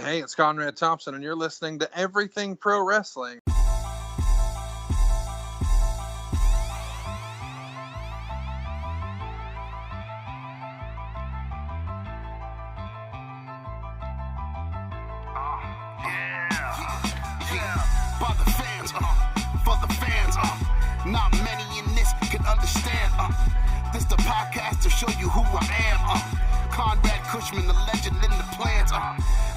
Hey, it's Conrad Thompson, and you're listening to Everything Pro Wrestling. By the fans, for the fans, not many in this can understand, this the podcast to show you who I am, Conrad Cushman, the legend in the plans,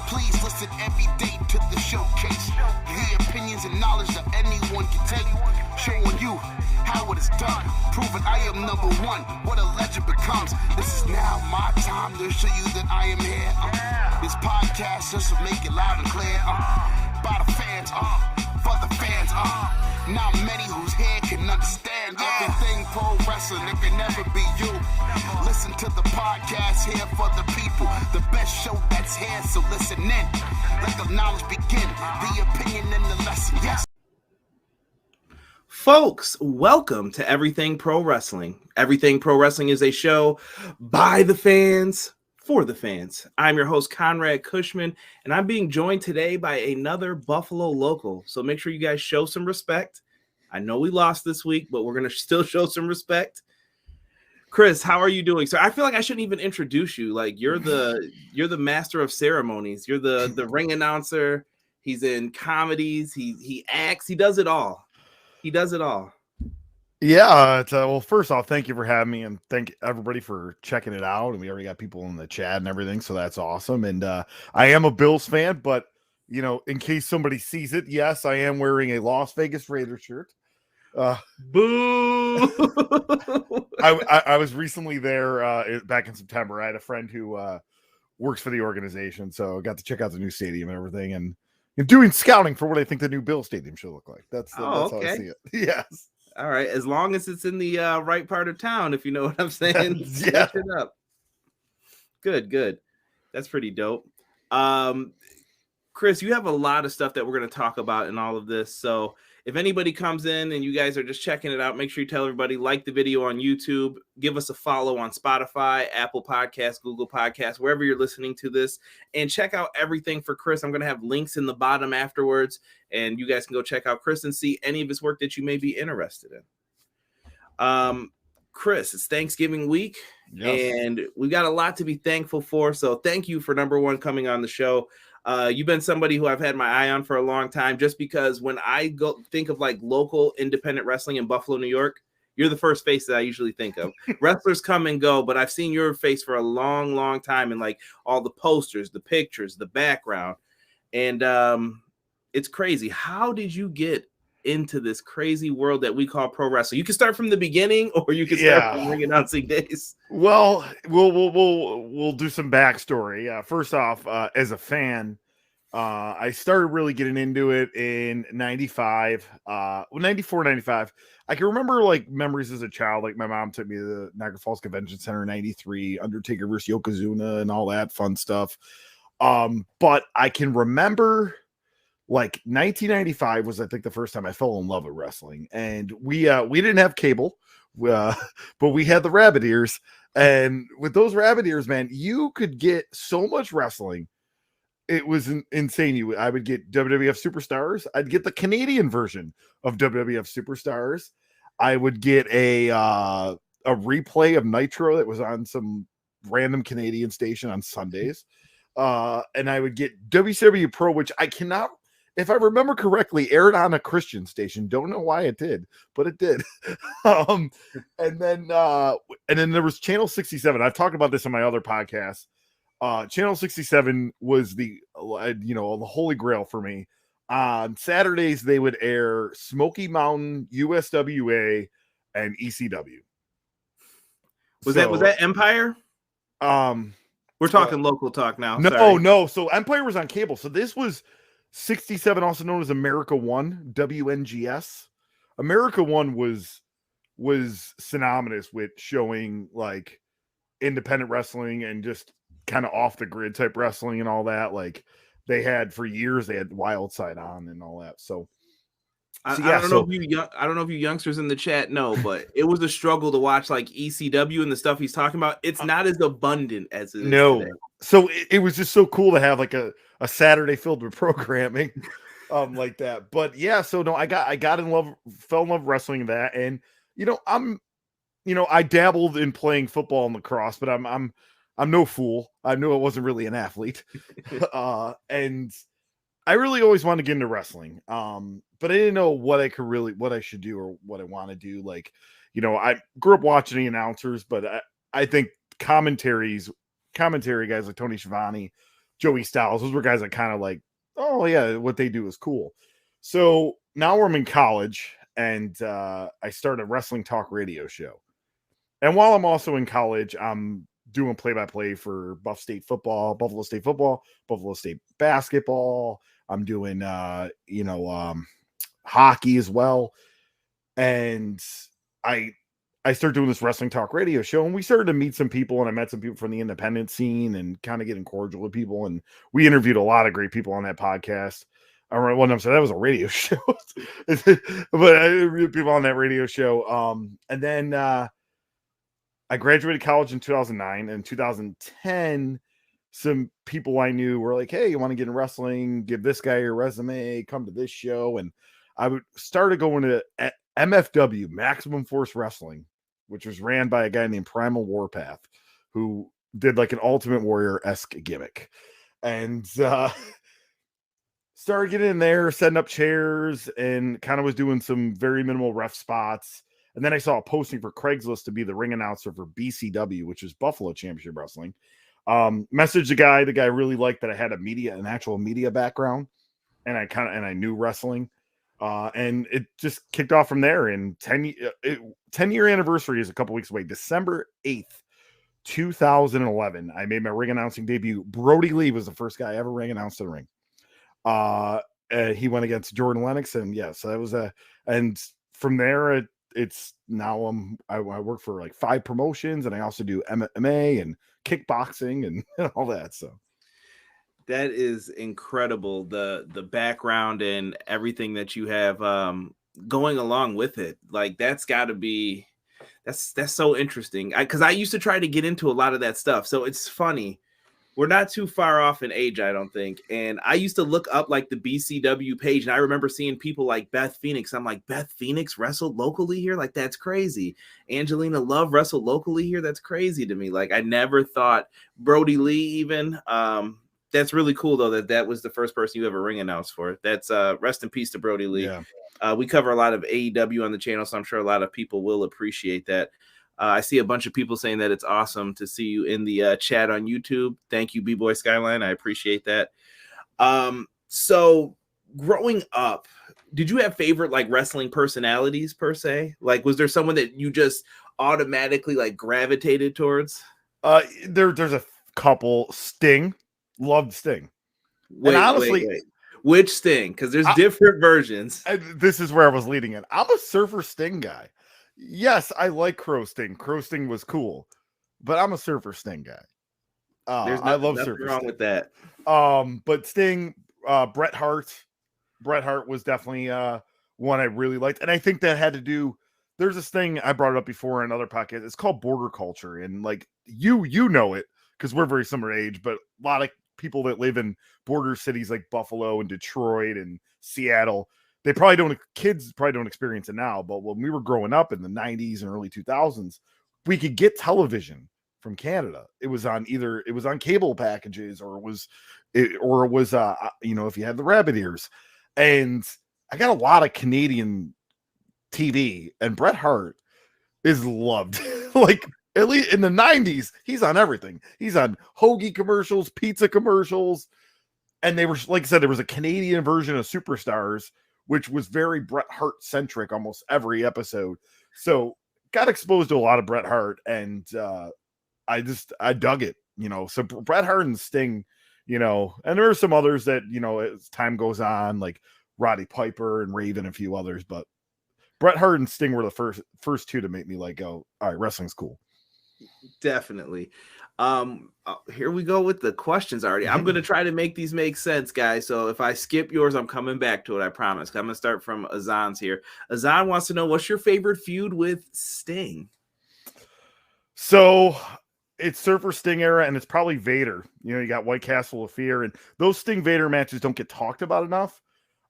please listen every day to the showcase, the opinions and knowledge that anyone can take, showing you how it is done, proving I am number one, what a legend becomes, this is now my time to show you that I am here, this podcast just to make it loud and clear, by the fans, for the fans, not many whose head can understand everything pro wrestling, it can never be you. Listen to the podcast here for the people, the best show that's here, so listen in. Let the knowledge begin, the opinion and the lesson, yes. Folks, welcome to Everything Pro Wrestling. Everything Pro Wrestling is a show by the fans, for the fans. I'm your host, Conrad Cushman, and I'm being joined today by another Buffalo local. So make sure you guys show some respect. I know we lost this week, but we're going to still show some respect. Chris, how are you doing? So I feel like I shouldn't even introduce you. Like you're the master of ceremonies. You're the ring announcer. He's in comedies. He acts. He does it all. He does it all. Yeah, well, first off, thank you for having me, and thank everybody for checking it out. And we already got people in the chat and everything, so that's awesome. And I am a Bills fan, but you know, in case somebody sees it, yes, I am wearing a Las Vegas Raiders shirt. Boo! I was recently there back in September. I had a friend who works for the organization, so I got to check out the new stadium and everything, and doing scouting for what I think the new Bill Stadium should look like. That's how I see it. Yes. All right, as long as it's in the right part of town, if you know what I'm saying. Yeah. It up. Good. That's pretty dope. Chris, you have a lot of stuff that we're going to talk about in all of this. So if anybody comes in and you guys are just checking it out, make sure you tell everybody, like the video on YouTube, give us a follow on Spotify, Apple Podcasts, Google Podcasts, wherever you're listening to this, and check out everything for Chris. I'm going to have links in the bottom afterwards, and you guys can go check out Chris and see any of his work that you may be interested in. Chris, it's Thanksgiving week, and we've got a lot to be thankful for. So thank you for, number one, coming on the show. You've been somebody who I've had my eye on for a long time, just because when I go think of like local independent wrestling in Buffalo, New York, you're the first face that I usually think of. Wrestlers come and go, but I've seen your face for a long, long time, and like all the posters, the pictures, the background, and it's crazy. How did you get into this crazy world that we call pro wrestling? You can start from the beginning, or you can start from ring announcing days. Well, we'll do some backstory. First off, as a fan, I started really getting into it in 95, 94, 95. I can remember like memories as a child. Like my mom took me to the Niagara Falls Convention Center in 93, Undertaker versus Yokozuna and all that fun stuff. But I can remember like 1995 was, I think, the first time I fell in love with wrestling. And we didn't have cable, but we had the rabbit ears. And with those rabbit ears, man, you could get so much wrestling. It was insane. I would get WWF Superstars. I'd get the Canadian version of WWF Superstars. I would get a replay of Nitro that was on some random Canadian station on Sundays. And I would get WCW Pro, which I cannot, if I remember correctly, aired on a Christian station. Don't know why it did, but it did. And then there was Channel 67. I've talked about this on my other podcast. Channel 67 was the holy grail for me. On Saturdays, they would air Smoky Mountain, USWA, and ECW. Was that Empire? We're talking local talk now. No. So Empire was on cable. So this was 67, also known as America One, WNGS. America One was synonymous with showing like independent wrestling and just kind of off the grid type wrestling and all that. Like they had for years, they had Wild Side on and all that. So I, So, I don't know if I don't know if you youngsters in the chat know, but it was a struggle to watch like ECW and the stuff he's talking about. It's not as abundant as it is today. So it was just so cool to have like a Saturday filled with programming like that. But yeah, so no, I got in love, fell in love with wrestling and that. And I dabbled in playing football and lacrosse, but I'm no fool. I knew I wasn't really an athlete. And I really always wanted to get into wrestling. But I didn't know what I should do or what I want to do. Like, I grew up watching the announcers, but I think commentary guys like Tony Schiavone, Joey Styles, those were guys that kind of like, oh yeah, what they do is cool. So now I'm in college and I started a wrestling talk radio show. And while I'm also in college, I'm doing play-by-play for Buffalo State football, Buffalo State basketball. I'm doing, hockey as well. And I started doing this wrestling talk radio show, and we started to meet some people, and I met some people from the independent scene and kind of getting cordial with people. And we interviewed a lot of great people on that podcast. I remember one time said that was a radio show, but I interviewed people on that radio show. And then I graduated college in 2009. And 2010, some people I knew were like, hey, you want to get in wrestling? Give this guy your resume, come to this show. And I started going to MFW, Maximum Force Wrestling, which was ran by a guy named Primal Warpath, who did like an Ultimate Warrior-esque gimmick. And started getting in there, setting up chairs, and kind of was doing some very minimal ref spots. And then I saw a posting for Craigslist to be the ring announcer for BCW, which is Buffalo Championship Wrestling. Messaged the guy really liked that I had an actual media background, and I knew wrestling. And it just kicked off from there. And 10-year anniversary is a couple weeks away. December 8th, 2011, I made my ring announcing debut. Brody Lee was the first guy I ever ring announced in the ring. He went against Jordan Lennox, and so that was and from there it's now I work for like 5 promotions, and I also do MMA and kickboxing and all that. So that is incredible, the background and everything that you have going along with it. Like that's so interesting, because I used to try to get into a lot of that stuff. So it's funny, we're not too far off in age, I don't think. And I used to look up like the BCW page, and I remember seeing people like Beth Phoenix. I'm like, Beth Phoenix wrestled locally here? Like, that's crazy. Angelina Love wrestled locally here? That's crazy to me. Like, I never thought Brody Lee even. That's really cool, though, that was the first person you ever ring announced for. That's rest in peace to Brody Lee. Yeah. We cover a lot of AEW on the channel, so I'm sure a lot of people will appreciate that. I see a bunch of people saying that it's awesome to see you in the chat on YouTube. Thank you, B-Boy Skyline. I appreciate that. So growing up, did you have favorite like wrestling personalities per se? Like, was there someone that you just automatically like gravitated towards? There's a couple. Sting, loved Sting. Wait, and honestly, wait. Which Sting? Because there's different versions. This is where I was leading it. I'm a Surfer Sting guy. Yes, I like Crow Sting. Crow Sting was cool, but I'm a Surfer Sting guy. I love Surfer wrong Sting. With that. But Sting, Bret Hart was definitely one I really liked, and I think that had to do. There's this thing I brought it up before in another podcast. It's called border culture, and like you know it because we're very similar age, but a lot of people that live in border cities like Buffalo and Detroit and Seattle. Kids probably don't experience it now, but when we were growing up in the 90s and early 2000s, we could get television from Canada. It was on cable packages, or it was if you had the rabbit ears. And I got a lot of Canadian TV, and Bret Hart is loved. Like, at least in the 90s, he's on everything. He's on hoagie commercials, pizza commercials. And they were, like I said, there was a Canadian version of Superstars, which was very Bret Hart centric almost every episode. So got exposed to a lot of Bret Hart, and I dug it, So Bret Hart and Sting, and there are some others that, as time goes on, like Roddy Piper and Raven, and a few others, but Bret Hart and Sting were the first two to make me like, go, all right, wrestling's cool. Definitely. Here we go with the questions already. I'm gonna try to make these make sense, guys. So if I skip yours, I'm coming back to it. I promise. I'm gonna start from Azan's here. Azan wants to know, what's your favorite feud with Sting? So it's Surfer Sting era, and it's probably Vader. You know, you got White Castle of Fear, and those Sting Vader matches don't get talked about enough.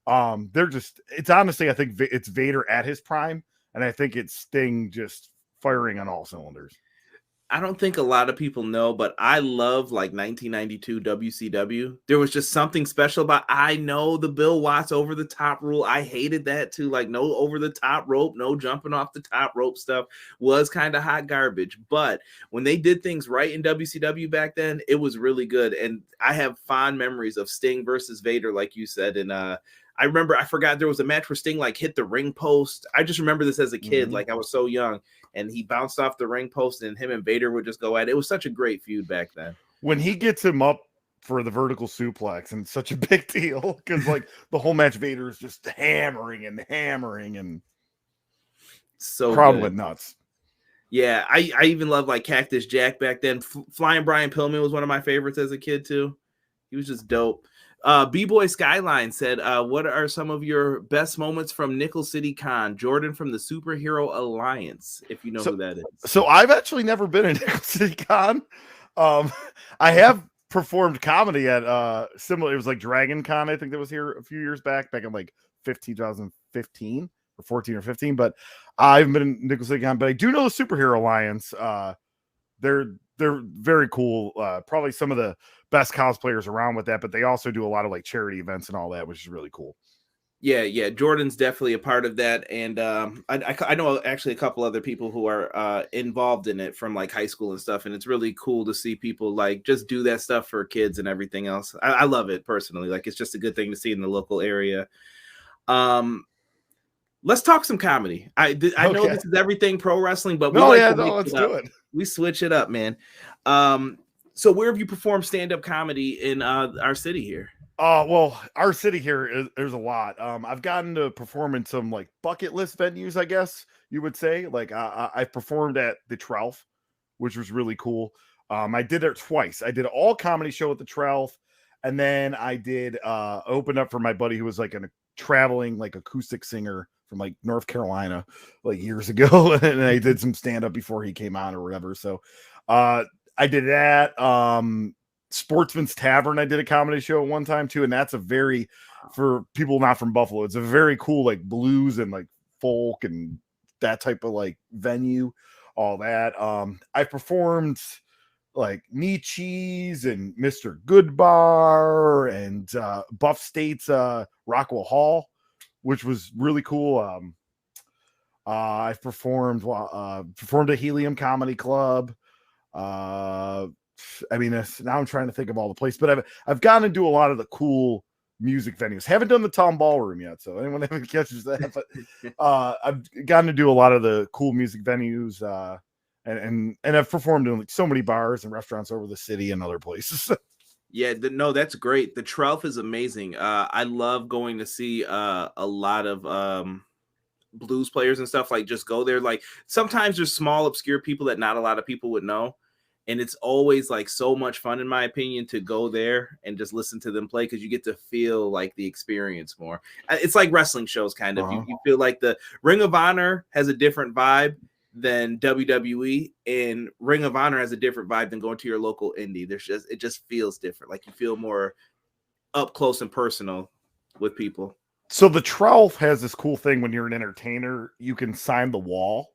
It's honestly, I think it's Vader at his prime, and I think it's Sting just firing on all cylinders. I don't think a lot of people know, but I love like 1992 WCW. There was just something special about, I know the Bill Watts over the top rule. I hated that too. Like, no over the top rope, no jumping off the top rope stuff was kind of hot garbage. But when they did things right in WCW back then, it was really good. And I have fond memories of Sting versus Vader, like you said. And I forgot there was a match where Sting like hit the ring post. I just remember this as a kid. Like, I was so young, and he bounced off the ring post, and him and Vader would just go at it. It was such a great feud back then. When he gets him up for the vertical suplex, and it's such a big deal because like the whole match, Vader is just hammering and so crowd good. went nuts. Yeah, I even love like Cactus Jack back then. Flying Brian Pillman was one of my favorites as a kid too. He was just dope. B-Boy Skyline said, what are some of your best moments from Nickel City Con? Jordan from the Superhero Alliance, if you know who that is. So I've actually never been in Nickel City Con. I have performed comedy at similar, it was like Dragon Con, I think that was here a few years back in like 2015 or 14 or 15, but I've been in Nickel City Con, but I do know the Superhero Alliance. They're very cool. Probably some of the best cosplayers around with that, but they also do a lot of like charity events and all that, which is really cool. Yeah. Jordan's definitely a part of that. And I know actually a couple other people who are involved in it from like high school and stuff. And it's really cool to see people like just do that stuff for kids and everything else. I love it personally. Like, it's just a good thing to see in the local area. Let's talk some comedy. I know this is everything pro wrestling, but let's do it. We switch it up, man. So where have you performed stand-up comedy in our city here? Well, our city here, there's a lot. I've gotten to perform in some like bucket list venues, I guess you would say. Like I performed at the Trelf, which was really cool. I did it twice. I did an all comedy show at the Trelf, and then I did open up for my buddy who was like a traveling like acoustic singer from like North Carolina like years ago, and I did some stand up before he came on or whatever. So I did that. Sportsman's Tavern, I did a comedy show at one time too, and that's for people not from Buffalo, it's a very cool like blues and like folk and that type of like venue, all that. I performed like Knee Cheese and Mr. Goodbar and Buff State's Rockwell Hall, which was really cool. I've performed at Helium Comedy Club. Now I'm trying to think of all the places, but I've gotten to do a lot of the cool music venues. Haven't done the Tom Ballroom yet, so anyone ever catches that, but I've gotten to do a lot of the cool music venues, and I've performed in like so many bars and restaurants over the city and other places. Yeah, no, that's great. The Trelf is amazing. I love going to see a lot of blues players and stuff. Like, just go there. Like, sometimes there's small obscure people that not a lot of people would know, and it's always like so much fun, in my opinion, to go there and just listen to them play, because you get to feel like the experience more. It's like wrestling shows, kind of. You feel like the Ring of Honor has a different vibe than WWE, and Ring of Honor has a different vibe than going to your local indie. It just feels different. Like, you feel more up close and personal with people. So the Trelf has this cool thing when you're an entertainer, you can sign the wall.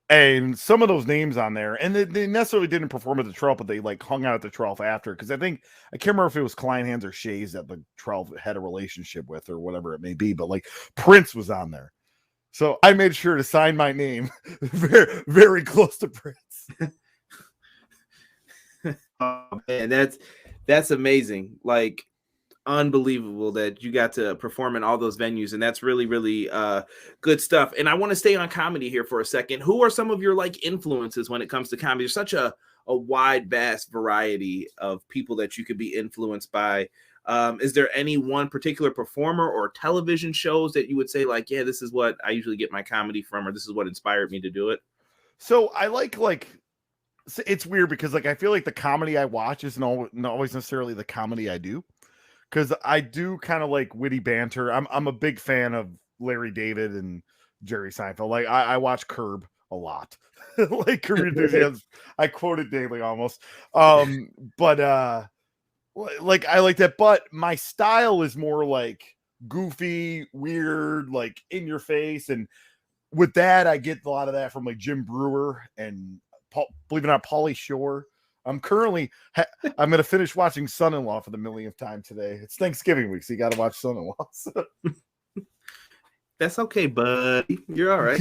And some of those names on there, and they necessarily didn't perform at the Trelf, but they like hung out at the Trelf after. Because I can't remember if it was Kleinhans or Shays that the Trelf had a relationship with or whatever it may be. But like Prince was on there. So I made sure to sign my name very, very close to Prince. Oh, man, that's amazing. Like, unbelievable that you got to perform in all those venues, and that's really, really good stuff. And I want to stay on comedy here for a second. Who are some of your like influences when it comes to comedy? There's such a wide, vast variety of people that you could be influenced by. Is there any one particular performer or television shows that you would say like, yeah, this is what I usually get my comedy from, or this is what inspired me to do it? So I like it's weird because like I feel like the comedy I watch isn't not always necessarily the comedy I do, because I do kind of like witty banter. I'm a big fan of Larry David and Jerry Seinfeld. Like I watch Curb a lot. Like Curb Your Enthusiasm. I quote it daily almost. But like I like that, but my style is more like goofy, weird, like in your face. And with that, I get a lot of that from like Jim Brewer and believe it or not, Pauly Shore. I'm currently I'm going to finish watching Son-in-Law for the millionth time today. It's Thanksgiving week, so you got to watch Son-in-Law. That's okay, buddy. You're all right.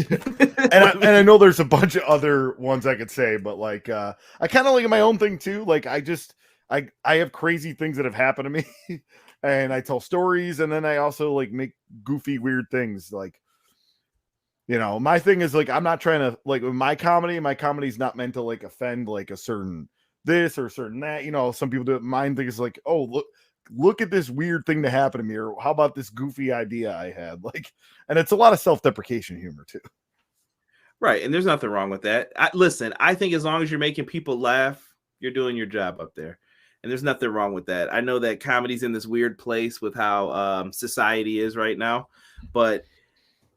and I know there's a bunch of other ones I could say, but like I kind of like my own thing too. Like I have crazy things that have happened to me, and I tell stories, and then I also like make goofy, weird things. Like, you know, my thing is like I'm not trying to like with my comedy's not meant to like offend like a certain this or certain that. You know, some people do it. Mine thing is like, oh look at this weird thing that happened to me, or how about this goofy idea I had? Like, and it's a lot of self-deprecation humor too. Right, and there's nothing wrong with that. Listen, I think as long as you're making people laugh, you're doing your job up there. And there's nothing wrong with that. I know that comedy's in this weird place with how society is right now, but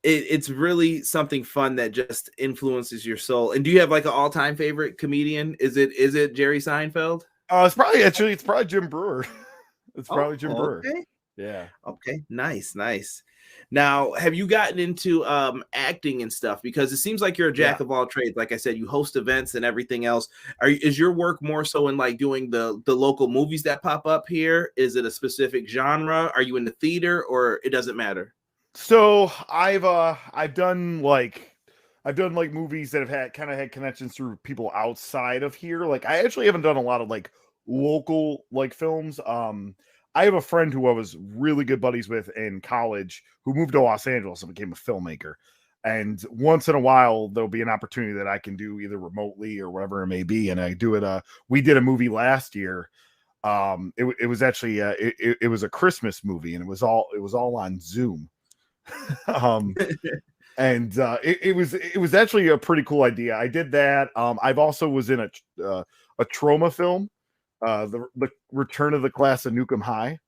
it's really something fun that just influences your soul. And do you have like an all-time favorite comedian? Is it Jerry Seinfeld? It's probably Jim Brewer. It's probably Jim Brewer. Okay. Yeah. Okay. Nice. Now, have you gotten into acting and stuff? Because it seems like you're a jack of all trades. Like I said, you host events and everything else. Is your work more so in like doing the local movies that pop up here? Is it a specific genre? Are you in the theater, or it doesn't matter? So I've done movies that have had connections through people outside of here. Like I actually haven't done a lot of like local like films. I have a friend who I was really good buddies with in college who moved to Los Angeles and became a filmmaker. And once in a while, there'll be an opportunity that I can do either remotely or whatever it may be. And I do it. We did a movie last year. It was actually it was a Christmas movie, and it was all on Zoom. And it was actually a pretty cool idea. I did that. I've also was in a trauma film. The Return of the Class of Nukem High.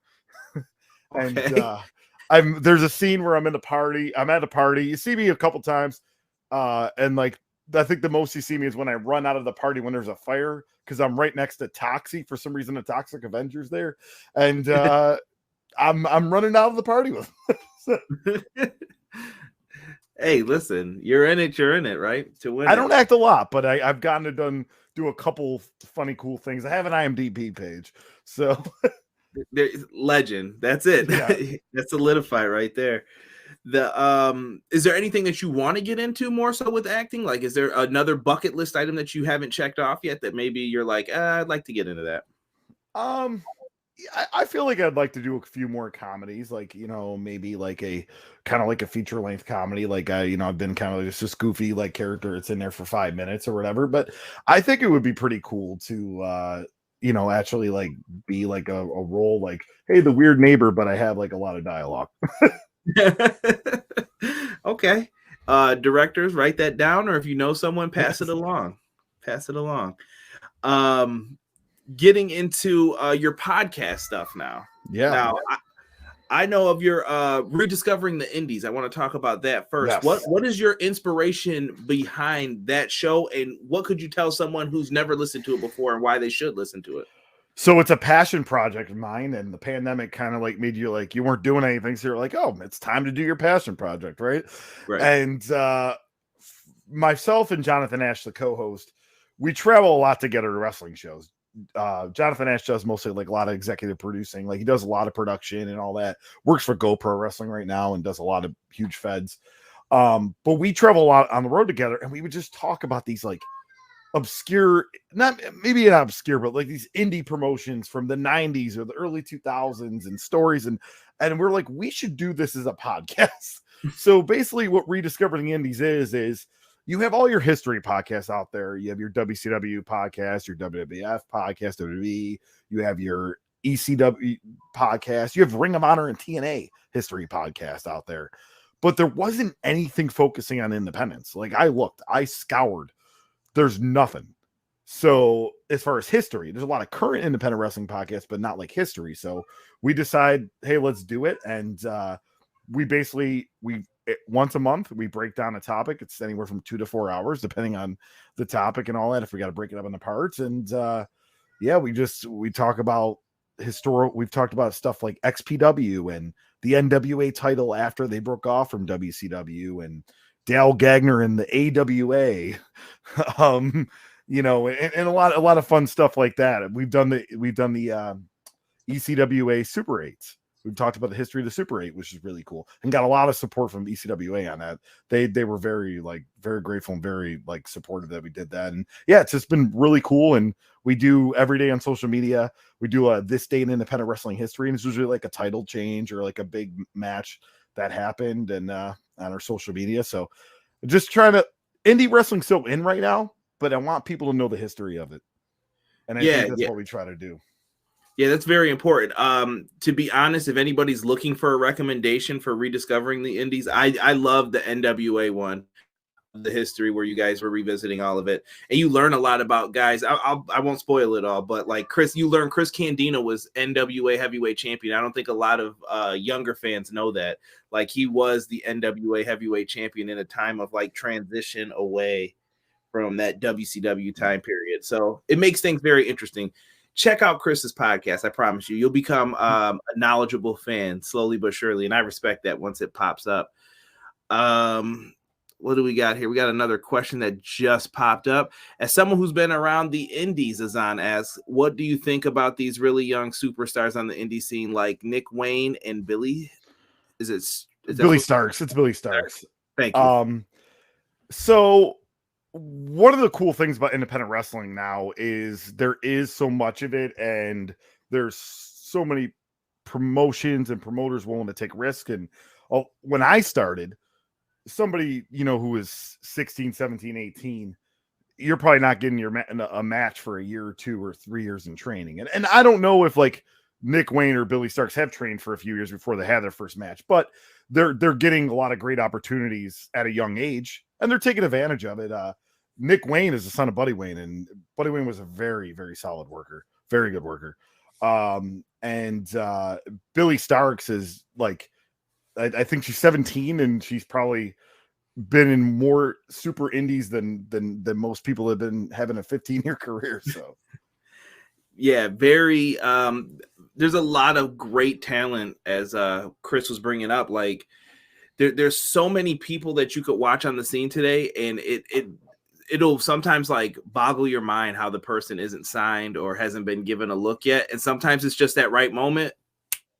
And there's a scene where I'm at a party. You see me a couple times, and like I think the most you see me is when I run out of the party when there's a fire, because I'm right next to Toxie. For some reason, the Toxic Avenger's there, and I'm running out of the party with them. Hey, listen, you're in it, right? To win. I don't act a lot, but I've gotten to do a couple funny, cool things. I have an IMDb page, so legend. That's it. Yeah. That's solidified right there. Is there anything that you want to get into more so with acting? Like, is there another bucket list item that you haven't checked off yet that maybe you're like, I'd like to get into that? I feel like I'd like to do a few more comedies, like, you know, maybe like a kind of like a feature length comedy. Like, I've been kind of just this goofy like character. It's in there for 5 minutes or whatever. But I think it would be pretty cool to, actually like be like a role like, hey, the weird neighbor, but I have like a lot of dialogue. Okay. Directors, write that down, or if you know someone, pass it along. Getting into your podcast stuff now. Yeah. Now, I know of your Rediscovering the Indies. I want to talk about that first. Yes. What is your inspiration behind that show, and what could you tell someone who's never listened to it before and why they should listen to it? So it's a passion project of mine, and the pandemic kind of like made you like you weren't doing anything, so you're like, oh, it's time to do your passion project, right? And myself and Jonathan Ash, the co-host, we travel a lot together to wrestling shows. Jonathan Ash does mostly like a lot of executive producing, like he does a lot of production and all that. Works for GoPro Wrestling right now and does a lot of huge feds. But we travel a lot on the road together, and we would just talk about these like obscure, not obscure, but like these indie promotions from the 90s or the early 2000s and stories, and we're like, we should do this as a podcast. So basically what Rediscovering the Indies is you have all your history podcasts out there. You have your WCW podcast, your WWF podcast, WWE. You have your ECW podcast. You have Ring of Honor and TNA history podcast out there. But there wasn't anything focusing on independence. Like I scoured. There's nothing. So as far as history, there's a lot of current independent wrestling podcasts, but not like history. So we decide, hey, let's do it. And we once a month, we break down a topic. It's anywhere from 2 to 4 hours, depending on the topic and all that, if we got to break it up into parts. And we talk about we've talked about stuff like XPW and the NWA title after they broke off from WCW, and Dale Gagner and the AWA, and a lot of fun stuff like that. We've done the ECWA Super 8s. We've talked about the history of the Super 8, which is really cool, and got a lot of support from ECWA on that. They were very grateful and very supportive that we did that. And yeah, it's just been really cool. And we do every day on social media. We do this day in independent wrestling history, and it's usually like a title change or like a big match that happened, and on our social media. So just trying to indie wrestling's so in right now, but I want people to know the history of it. And I think that's what we try to do. Yeah, that's very important. To be honest, if anybody's looking for a recommendation for rediscovering the indies, I love the NWA one, the history where you guys were revisiting all of it, and you learn a lot about guys. I won't spoil it all, but like Chris Candido was NWA heavyweight champion. I don't think a lot of younger fans know that. Like, he was the NWA heavyweight champion in a time of transition away from that WCW time period. So it makes things very interesting. Check out Chris's podcast. I promise you, you'll become a knowledgeable fan slowly but surely. And I respect that once it pops up. What do we got here? We got another question that just popped up. As someone who's been around the indies, Azan asks, what do you think about these really young superstars on the indie scene like Nick Wayne and Billy? Is Billy Starks? It's Billy Starks. Thank you. So one of the cool things about independent wrestling now is there is so much of it, and there's so many promotions and promoters willing to take risk. And when I started, somebody, who was 16, 17, 18, you're probably not getting a match for a year or 2 or 3 years in training. And I don't know if Nick Wayne or Billy Starks have trained for a few years before they had their first match, but they're getting a lot of great opportunities at a young age, and they're taking advantage of it. Nick Wayne is the son of Buddy Wayne, and Buddy Wayne was a very, very solid worker, very good worker. And Billy Starks is I think she's 17, and she's probably been in more super indies than most people have been having a 15-year career. So yeah, very there's a lot of great talent, as Chris was bringing up. There's so many people that you could watch on the scene today, and it'll sometimes boggle your mind how the person isn't signed or hasn't been given a look yet. And sometimes it's just that right moment,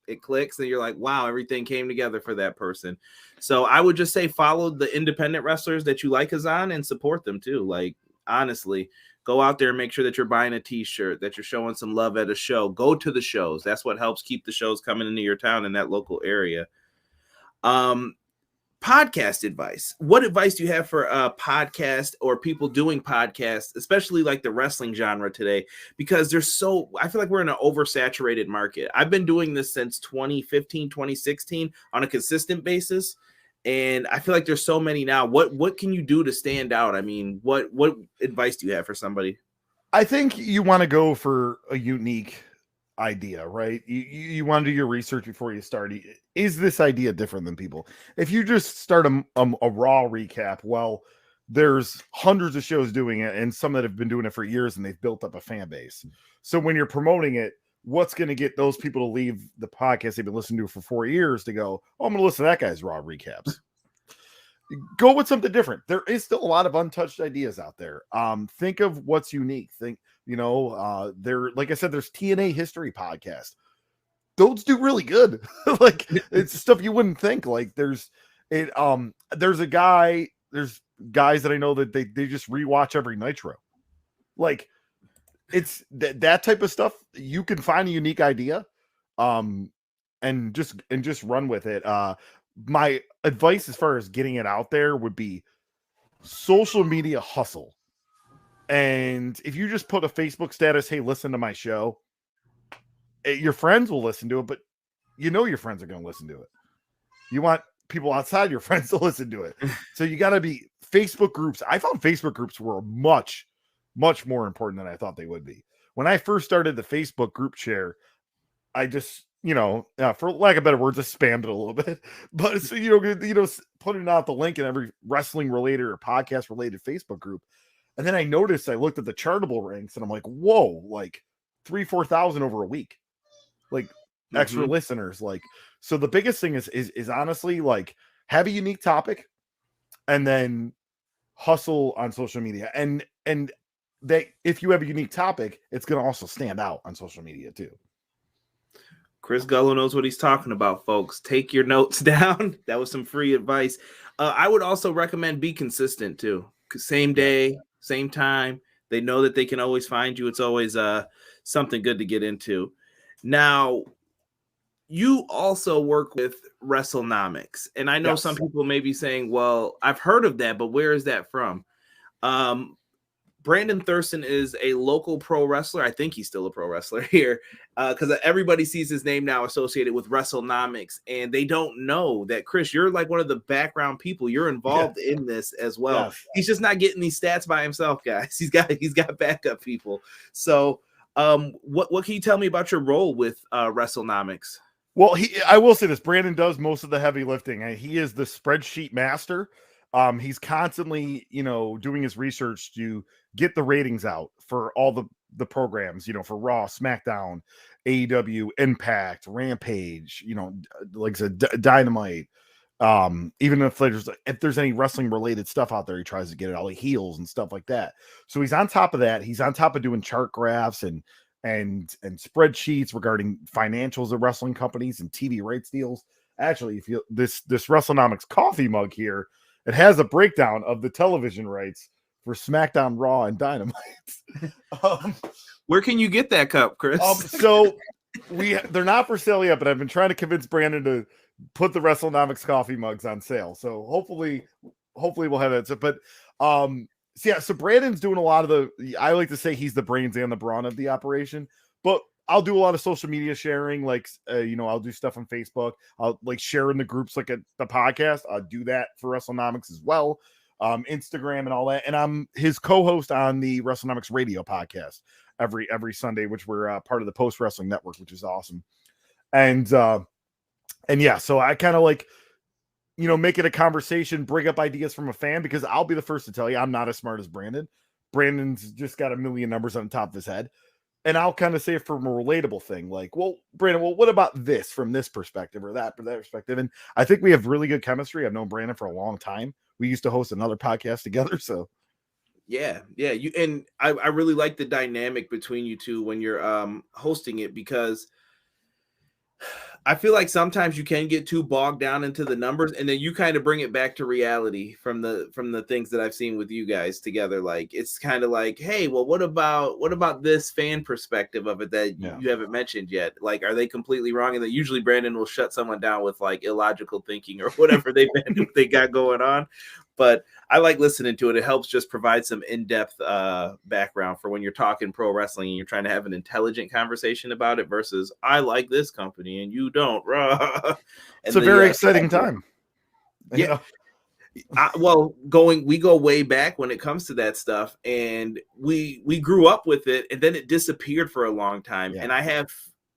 it clicks, and you're like, wow, everything came together for that person. So I would just say follow the independent wrestlers that you like, Azan, and support them too. Honestly, go out there and make sure that you're buying a t-shirt, that you're showing some love at a show. Go to the shows. That's what helps keep the shows coming into your town in that local area. Podcast advice. What advice do you have for a podcast or people doing podcasts, especially the wrestling genre today? Because I feel like we're in an oversaturated market. I've been doing this since 2015, 2016 on a consistent basis, and I feel like there's so many now. What can you do to stand out? I mean, what advice do you have for somebody? I think you want to go for a unique idea, right? You want to do your research before you start. Is this idea different than people? If you just start a raw recap, well, there's hundreds of shows doing it, and some that have been doing it for years, and they've built up a fan base. So when you're promoting it, what's going to get those people to leave the podcast they've been listening to for 4 years to go, oh, I'm going to listen to that guy's raw recaps? Go with something different. There is still a lot of untouched ideas out there. Think of what's unique. Like I said, there's TNA history podcast. Those do really good. It's stuff you wouldn't think. There's guys that I know that they just rewatch every Nitro. It's that type of stuff. You can find a unique idea, and just run with it. My advice as far as getting it out there would be social media hustle. And if you just put a Facebook status, hey, listen to my show, your friends will listen to it, but your friends are going to listen to it. You want people outside your friends to listen to it. So you got to be Facebook groups. I found Facebook groups were much much more important than I thought they would be. When I first started the Facebook group share, I just, for lack of better words, I spammed it a little bit. But it's, putting out the link in every wrestling related or podcast related Facebook group. And then I noticed, I looked at the chartable ranks and I'm like, whoa, like 3,000-4,000 over a week, like extra listeners. Like, so the biggest thing is honestly, like, have a unique topic and then hustle on social media. And that if you have a unique topic, it's going to also stand out on social media too. Chris Gullo knows what he's talking about, folks. Take your notes down. That was some free advice. I would also recommend be consistent too. Same day, same time. They know that they can always find you. It's always something good to get into. Now, you also work with Wrestlenomics. And I know some people may be saying, well, I've heard of that, but where is that from? Brandon Thurston is a local pro wrestler. I think he's still a pro wrestler here because everybody sees his name now associated with Wrestlenomics, and they don't know that, Chris, you're like one of the background people. You're involved in this as well. Yes. He's just not getting these stats by himself, guys. He's got backup people. So what can you tell me about your role with Wrestlenomics? Well, I will say this. Brandon does most of the heavy lifting. He is the spreadsheet master. He's constantly, doing his research to get the ratings out for all the programs, for Raw, SmackDown, AEW, Impact, Rampage, like I said, Dynamite. Even if there's any wrestling related stuff out there, he tries to get it all, the heels and stuff like that. So he's on top of that. He's on top of doing chart graphs and spreadsheets regarding financials of wrestling companies and TV rights deals. Actually, if you this Wrestlenomics coffee mug here, it has a breakdown of the television rights for SmackDown, Raw, and Dynamite. Where can you get that cup, Chris? So they're not for sale yet, but I've been trying to convince Brandon to put the Wrestlenomics coffee mugs on sale. So hopefully we'll have that. But so Brandon's doing a lot of I like to say he's the brains and the brawn of the operation, but I'll do a lot of social media sharing. Like, I'll do stuff on Facebook. I'll like share in the groups, like at the podcast. I'll do that for Wrestlenomics as well. Instagram and all that. And I'm his co-host on the Wrestlenomics radio podcast every Sunday, which we're part of the Post Wrestling Network, which is awesome. And yeah, so I kind of like, make it a conversation, bring up ideas from a fan, because I'll be the first to tell you, I'm not as smart as Brandon. Brandon's just got a million numbers on top of his head. And I'll kind of say it from a relatable thing, like, well, Brandon, what about this from this perspective or that perspective? And I think we have really good chemistry. I've known Brandon for a long time. We used to host another podcast together. So yeah. You and I really like the dynamic between you two when you're hosting it, because I feel like sometimes you can get too bogged down into the numbers, and then you kind of bring it back to reality from the things that I've seen with you guys together. Like, it's kind of like, hey, well, what about this fan perspective of it that you haven't mentioned yet? Like, are they completely wrong? And then usually Brandon will shut someone down with like illogical thinking or whatever they got going on. But I like listening to it. It helps just provide some in-depth background for when you're talking pro wrestling and you're trying to have an intelligent conversation about it versus I like this company and you don't. It's a very exciting time. Yeah. We go way back when it comes to that stuff, and we grew up with it, and then it disappeared for a long time. Yeah. And I have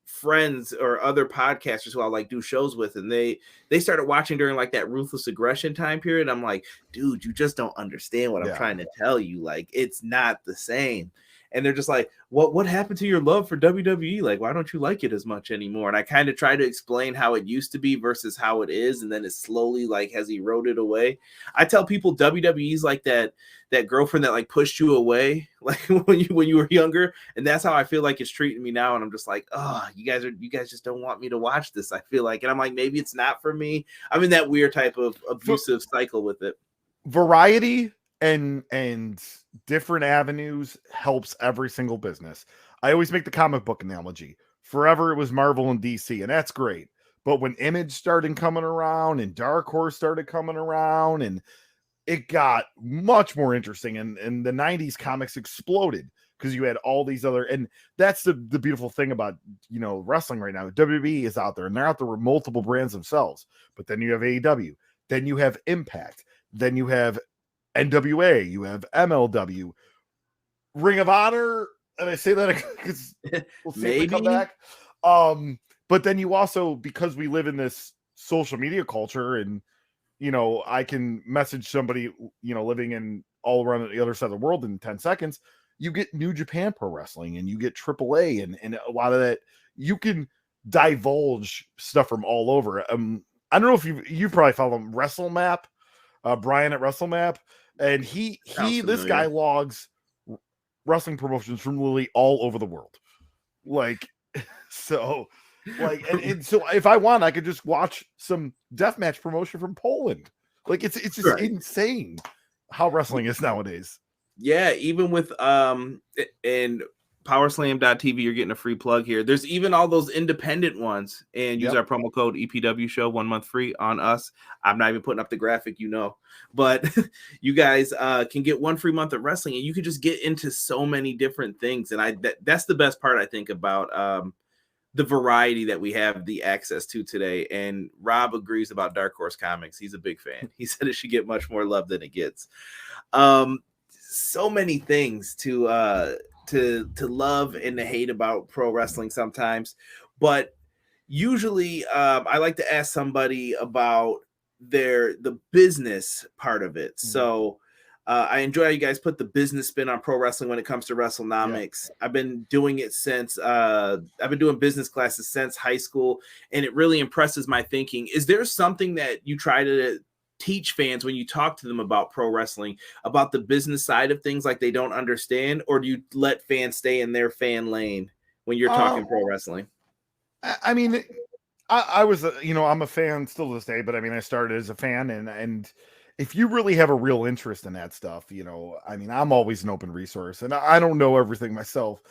friends or other podcasters who I like do shows with, and they started watching during like that Ruthless Aggression time period. I'm like, dude, you just don't understand what I'm trying to tell you. Like, it's not the same. And they're just like, what happened to your love for WWE? Like, why don't you like it as much anymore? And I kind of try to explain how it used to be versus how it is, and then it slowly like has eroded away. I tell people WWE's like that girlfriend that like pushed you away, like when you were younger, and that's how I feel like it's treating me now. And I'm just like, oh, you guys just don't want me to watch this, I feel like. And I'm like, maybe it's not for me. I'm in that weird type of abusive cycle with it. Variety and different avenues helps every single business. I always make the comic book analogy. Forever it was Marvel and DC, and that's great. But when Image started coming around and Dark Horse started coming around, and it got much more interesting, and the 90s comics exploded because you had all these other, and that's the beautiful thing about wrestling right now. WWE is out there, and they're out there with multiple brands themselves. But then you have AEW, then you have Impact, then you have NWA, you have MLW. Ring of Honor, and I say that because we'll see if they come Maybe. back. But then you also, because we live in this social media culture, and I can message somebody living in all around the other side of the world in 10 seconds. You get New Japan Pro Wrestling, and you get AAA, and a lot of that. You can divulge stuff from all over. I don't know if you probably follow him, WrestleMap, Brian at WrestleMap, and this guy logs wrestling promotions from literally all over the world. Like, so, like, and so if I want, I could just watch some deathmatch promotion from Poland. Like, it's just insane how wrestling is nowadays. Yeah, even with and powerslam.tv, you're getting a free plug here. There's even all those independent ones, and use our promo code EPW show 1 month free on us. I'm not even putting up the graphic, but you guys can get 1 free month of wrestling, and you can just get into so many different things. And that's the best part, I think, about the variety that we have the access to today. And Rob agrees about Dark Horse Comics. He's a big fan. He said it should get much more love than it gets. So many things to love and to hate about pro wrestling sometimes, but usually I like to ask somebody about the business part of it. So I enjoy how you guys put the business spin on pro wrestling when it comes to Wrestlenomics. I've been doing it since I've been doing business classes since high school, and it really impresses my thinking. Is there something that you try to teach fans when you talk to them about pro wrestling, about the business side of things, like they don't understand, or do you let fans stay in their fan lane when you're talking pro wrestling? I mean, I was, I'm a fan still to this day, but I mean, I started as a fan, and if you really have a real interest in that stuff, I mean, I'm always an open resource, and I don't know everything myself,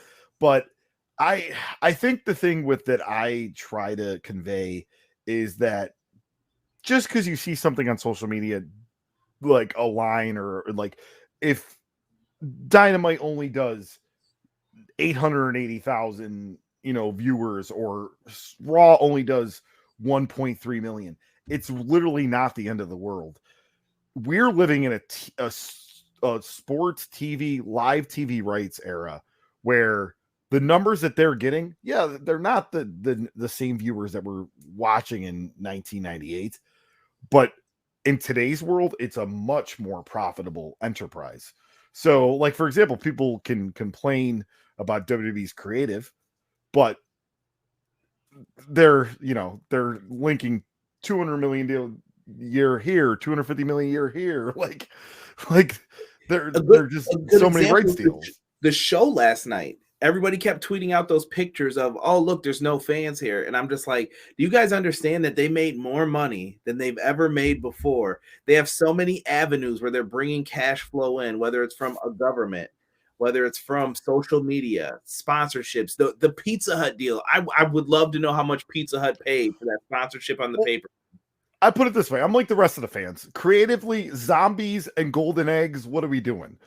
but I think the thing with that I try to convey is that just because you see something on social media, like a line, or like if Dynamite only does 880,000, viewers, or Raw only does 1.3 million, it's literally not the end of the world. We're living in a sports TV, live TV rights era where the numbers that they're getting, they're not the same viewers that were watching in 1998. But in today's world, it's a much more profitable enterprise. So, like, for example, people can complain about WWE's creative, but they're linking 200 million deal year here, 250 million year here. Like they're just so many rights deals. The show last night, everybody kept tweeting out those pictures of, oh, look, there's no fans here. And I'm just like, do you guys understand that they made more money than they've ever made before? They have so many avenues where they're bringing cash flow in, whether it's from a government, whether it's from social media, sponsorships, the Pizza Hut deal. I would love to know how much Pizza Hut paid for that sponsorship on the paper. I put it this way. I'm like the rest of the fans. Creatively, zombies and golden eggs, what are we doing?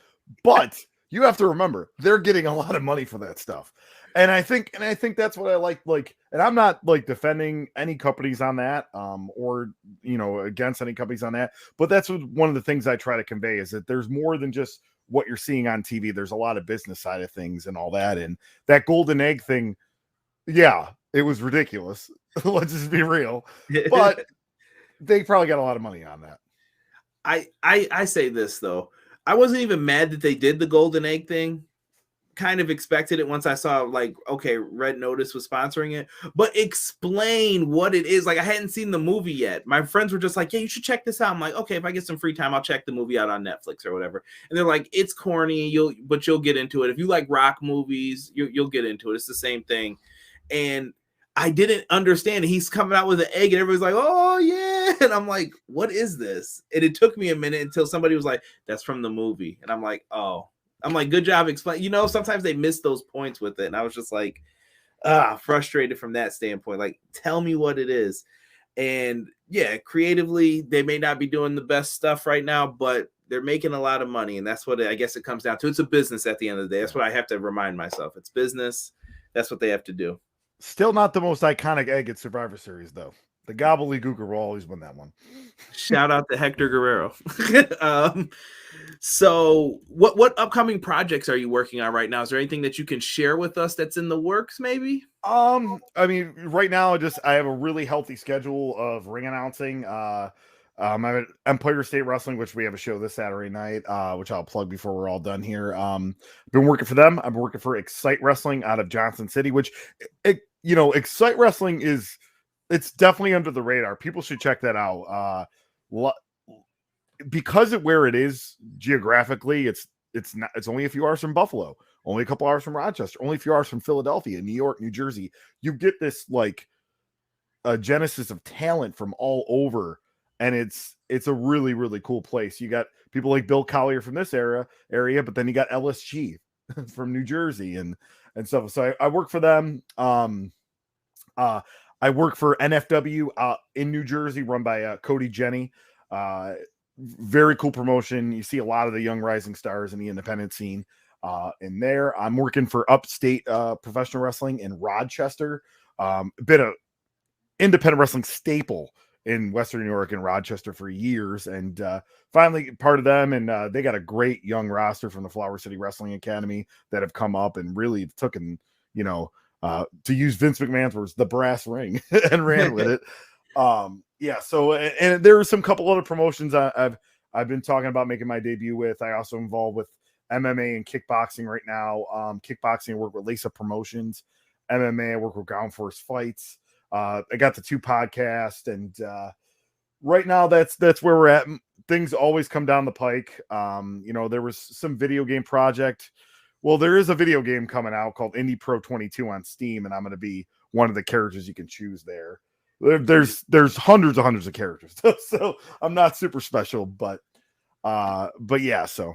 But you have to remember, they're getting a lot of money for that stuff. And I think that's what I like, and I'm not like defending any companies on that, or, against any companies on that. But that's one of the things I try to convey, is that there's more than just what you're seeing on TV. There's a lot of business side of things and all that. And that golden egg thing, it was ridiculous. Let's just be real. But they probably got a lot of money on that. I say this, though. I wasn't even mad that they did the golden egg thing. Kind of expected it once I saw, like, okay, Red Notice was sponsoring it. But explain what it is. Like, I hadn't seen the movie yet. My friends were just like, yeah, you should check this out. I'm like, okay, if I get some free time, I'll check the movie out on Netflix or whatever. And they're like, it's corny, but you'll get into it. If you like rock movies, you'll get into it. It's the same thing. And I didn't understand it. He's coming out with an egg, and everybody's like, oh, yeah. And I'm like, what is this? And it took me a minute until somebody was like, that's from the movie. And I'm like, oh. I'm like, good job explaining. Sometimes they miss those points with it. And I was just like, frustrated from that standpoint. Like, tell me what it is. And yeah, creatively, they may not be doing the best stuff right now, but they're making a lot of money. And that's what I guess it comes down to. It's a business at the end of the day. That's what I have to remind myself. It's business. That's what they have to do. Still not the most iconic egg at Survivor Series, though. The gobbledygooker will always win that one. Shout out to Hector Guerrero. So what upcoming projects are you working on right now? Is there anything that you can share with us that's in the works, maybe? I mean, right now, I have a really healthy schedule of ring announcing. I'm at Empire State Wrestling, which we have a show this Saturday night, which I'll plug before we're all done here. I've been working for them. I've been working for Excite Wrestling out of Johnson City, which, Excite Wrestling it's definitely under the radar. People should check that out. Because of where it is geographically, it's only a few hours from Buffalo, only a couple hours from Rochester, only a few hours from Philadelphia, New York, New Jersey. You get this like a genesis of talent from all over, and it's a really, really cool place. You got people like Bill Collier from this area, but then you got LSG from New Jersey and stuff. So I work for them. I work for NFW in New Jersey, run by Cody Jenny. Very cool promotion. You see a lot of the young rising stars in the independent scene in there. I'm working for Upstate Professional Wrestling in Rochester, a bit of independent wrestling staple in Western New York and Rochester for years, and finally part of them. And they got a great young roster from the Flower City Wrestling Academy that have come up and really taken, to use Vince McMahon's words, the brass ring and ran with it. So and there are some couple other promotions I've been talking about making my debut with. I also involved with MMA and kickboxing right now. Kickboxing, I work with Lace Up Promotions. MMA, I work with Ground Force Fights. I got the 2 podcasts, and right now that's where we're at. Things always come down the pike. There was some video game project. Well, there is a video game coming out called Indie Pro 22 on Steam, and I'm going to be one of the characters you can choose there. There's hundreds of characters, so I'm not super special, but yeah. So,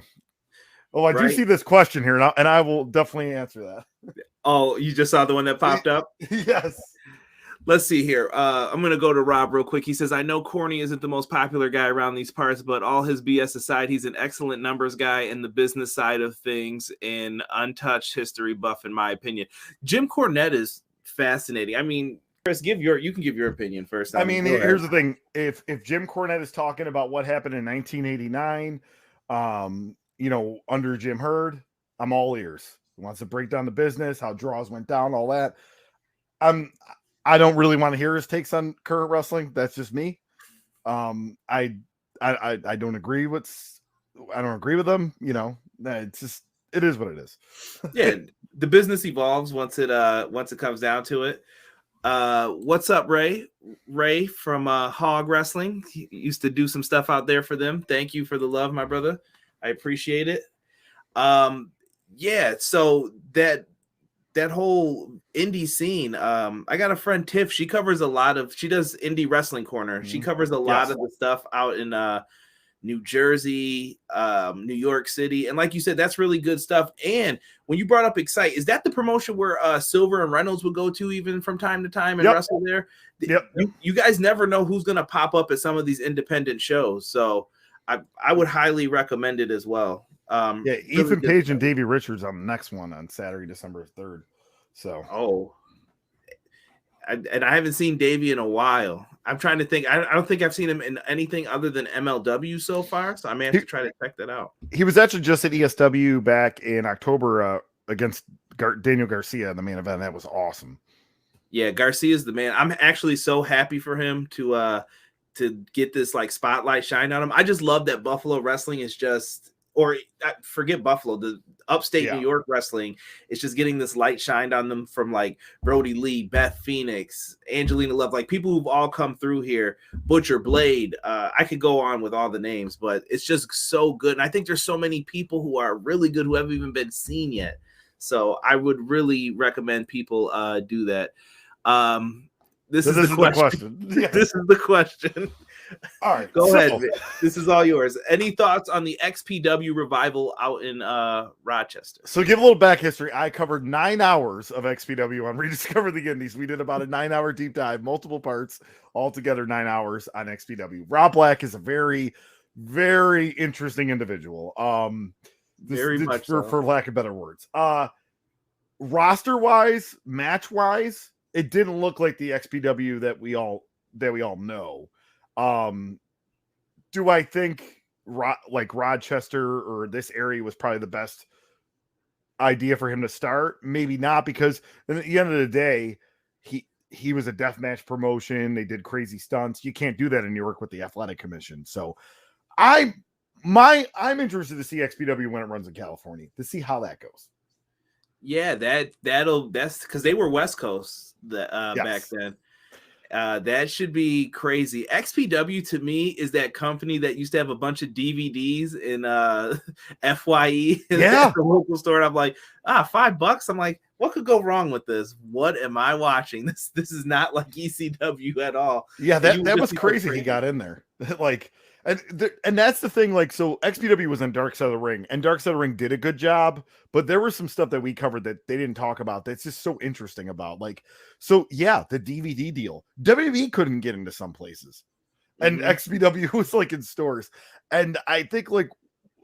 I do see this question here, and I will definitely answer that. Oh, you just saw the one that popped up? Yes. Let's see here. I'm going to go to Rob real quick. He says, I know Corny isn't the most popular guy around these parts, but all his BS aside, he's an excellent numbers guy in the business side of things and untouched history buff, in my opinion. Jim Cornette is fascinating. I mean, Chris, you can give your opinion first. I mean, here's the thing. If Jim Cornette is talking about what happened in 1989, under Jim Herd, I'm all ears. He wants to break down the business, how draws went down, all that. I don't really want to hear his takes on current wrestling. That's just me. I don't agree with them. It is what it is. Yeah, the business evolves once it comes down to it. What's up, Ray? Ray from Hog Wrestling. He used to do some stuff out there for them. Thank you for the love, my brother. I appreciate it. So that whole indie scene. I got a friend, Tiff. She does Indie Wrestling Corner. Mm-hmm. She covers a lot of the stuff out in New Jersey, New York City. And like you said, that's really good stuff. And when you brought up Excite, is that the promotion where Silver and Reynolds would go to even from time to time and wrestle there? Yep. You guys never know who's going to pop up at some of these independent shows. So I would highly recommend it as well. Ethan Page and Davey Richards on the next one on Saturday, December 3rd. So, I haven't seen Davey in a while. I'm trying to think. I don't think I've seen him in anything other than MLW so far. So I may have to try to check that out. He was actually just at ESW back in October against Daniel Garcia in the main event. That was awesome. Yeah, Garcia's the man. I'm actually so happy for him to get this like spotlight shine on him. I just love that Buffalo wrestling is just. Or forget Buffalo, the upstate New York wrestling is just getting this light shined on them from like Brody Lee, Beth Phoenix, Angelina Love, like people who've all come through here, Butcher Blade. I could go on with all the names, but it's just so good. And I think there's so many people who are really good who haven't even been seen yet. So I would really recommend people do that. This is the question. Yeah. This is the question. All right, go ahead. This is all yours. Any thoughts on the XPW revival out in Rochester? So, give a little back history. I covered 9 hours of XPW on Rediscover the Indies. We did about a 9-hour deep dive, multiple parts, altogether 9 hours on XPW. Rob Black is a very, very interesting individual. Very much for lack of better words. Roster wise, match wise, it didn't look like the XPW that we all that we all know. Do I think like Rochester or this area was probably the best idea for him to start? Maybe not, because at the end of the day, he was a deathmatch promotion. They did crazy stunts. You can't do that in New York with the athletic commission. So I'm interested to see XPW when it runs in California, to see how that goes. Yeah, that's because they were West Coast back then. That should be crazy. XPW to me is that company that used to have a bunch of DVDs in FYE in the local store. And I'm like, $5. I'm like, what could go wrong with this? What am I watching? This is not like ECW at all. Yeah, that was crazy. He got in there. Like, and that's the thing. Like, so XPW was on Dark Side of the Ring, and Dark Side of the Ring did a good job, but there was some stuff that we covered that they didn't talk about that's just so interesting about. Like, so yeah, the DVD deal. WWE couldn't get into some places, and XPW was like in stores. And I think like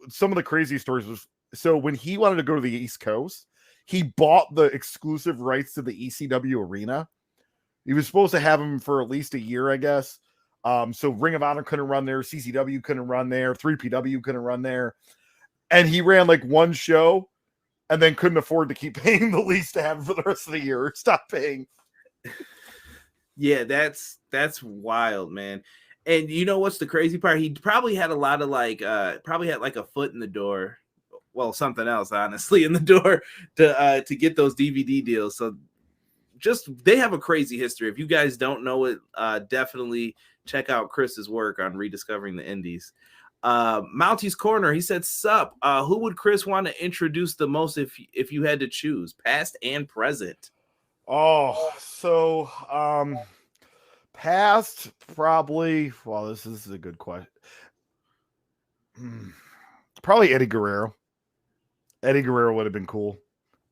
some of the crazy stories was, so when he wanted to go to the East Coast, he bought the exclusive rights to the ECW arena. He was supposed to have them for at least a year, I guess. So Ring of Honor couldn't run there, CCW couldn't run there, 3PW couldn't run there. And he ran like one show and then couldn't afford to keep paying the lease to have it for the rest of the year. Stop paying. Yeah, that's wild, man. And you know what's the crazy part? He probably had a lot of like a foot in the door. Well, something else, honestly, in the door to get those DVD deals. So they have a crazy history. If you guys don't know it, definitely check out Chris's work on Rediscovering the Indies. Mounty's Corner, he said, sup, who would Chris want to introduce the most if you had to choose, past and present? Oh, so past, probably, well, this is a good question. Probably Eddie Guerrero. Eddie Guerrero would have been cool.